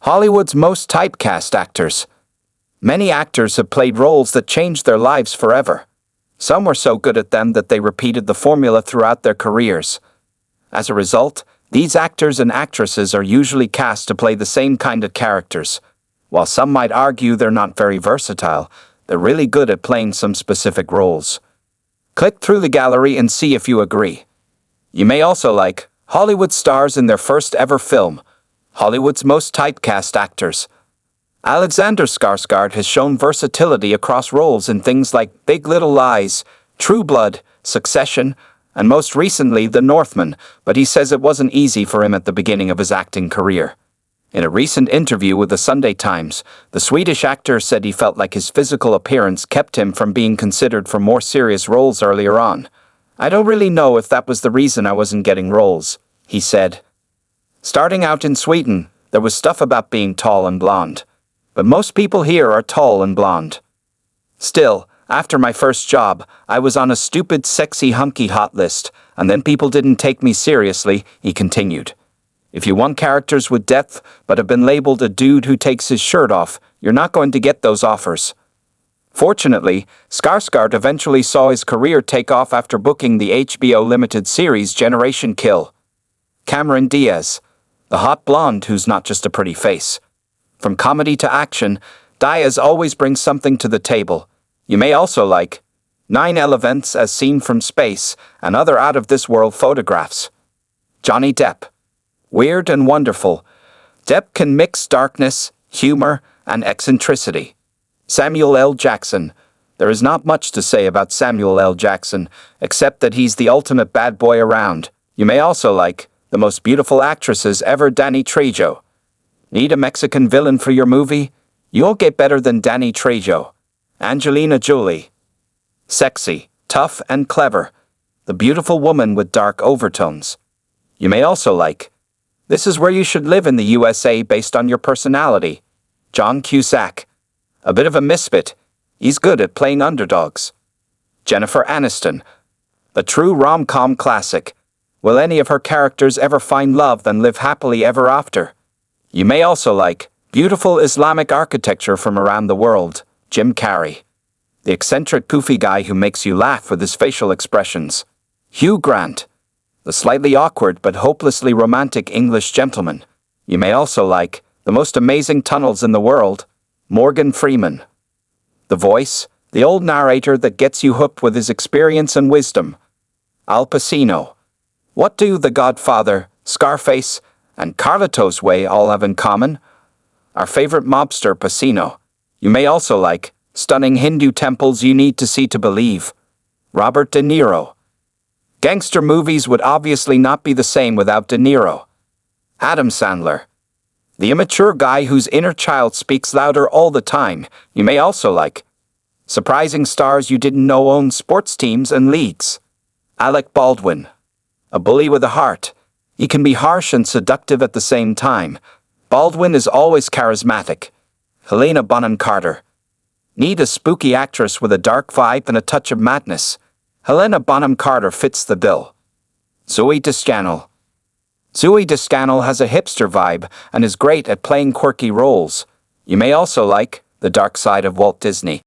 Hollywood's most typecast actors. Many actors have played roles that changed their lives forever. Some were so good at them that they repeated the formula throughout their careers. As a result, these actors and actresses are usually cast to play the same kind of characters. While some might argue they're not very versatile, they're really good at playing some specific roles. Click through the gallery and see if you agree. You may also like Hollywood stars in their first ever film. Hollywood's most typecast actors. Alexander Skarsgård has shown versatility across roles in things like Big Little Lies, True Blood, Succession, and most recently The Northman, but he says it wasn't easy for him at the beginning of his acting career. In a recent interview with the Sunday Times, the Swedish actor said he felt like his physical appearance kept him from being considered for more serious roles earlier on. "I don't really know if that was the reason I wasn't getting roles," he said. Starting out in Sweden, there was stuff about being tall and blonde. But most people here are tall and blonde. Still, after my first job, I was on a stupid sexy hunky hot list, and then people didn't take me seriously, he continued. If you want characters with depth, but have been labeled a dude who takes his shirt off, you're not going to get those offers. Fortunately, Skarsgård eventually saw his career take off after booking the HBO limited series Generation Kill. Cameron Diaz, the hot blonde who's not just a pretty face. From comedy to action, Diaz always brings something to the table. You may also like 9 Elements as Seen from Space and other out-of-this-world photographs. Johnny Depp. Weird and wonderful, Depp can mix darkness, humor, and eccentricity. Samuel L. Jackson. There is not much to say about Samuel L. Jackson, except that he's the ultimate bad boy around. You may also like the most beautiful actresses ever, Danny Trejo. Need a Mexican villain for your movie? You'll get better than Danny Trejo. Angelina Jolie. Sexy, tough, and clever. The beautiful woman with dark overtones. You may also like This Is Where You Should Live in the USA based on your personality. John Cusack. A bit of a misfit. He's good at playing underdogs. Jennifer Aniston. A true rom-com classic. Will any of her characters ever find love and live happily ever after? You may also like beautiful Islamic architecture from around the world. Jim Carrey. The eccentric goofy guy who makes you laugh with his facial expressions. Hugh Grant. The slightly awkward but hopelessly romantic English gentleman. You may also like the most amazing tunnels in the world. Morgan Freeman. The voice, the old narrator that gets you hooked with his experience and wisdom. Al Pacino. What do The Godfather, Scarface, and Carlitos Way all have in common? Our favorite mobster, Pacino. You may also like stunning Hindu temples you need to see to believe. Robert De Niro. Gangster movies would obviously not be the same without De Niro. Adam Sandler. The immature guy whose inner child speaks louder all the time. You may also like surprising stars you didn't know own sports teams and leagues. Alec Baldwin. A bully with a heart. He can be harsh and seductive at the same time. Baldwin is always charismatic. Helena Bonham Carter. Need a spooky actress with a dark vibe and a touch of madness. Helena Bonham Carter fits the bill. Zooey Deschanel. Zooey Deschanel has a hipster vibe and is great at playing quirky roles. You may also like the dark side of Walt Disney.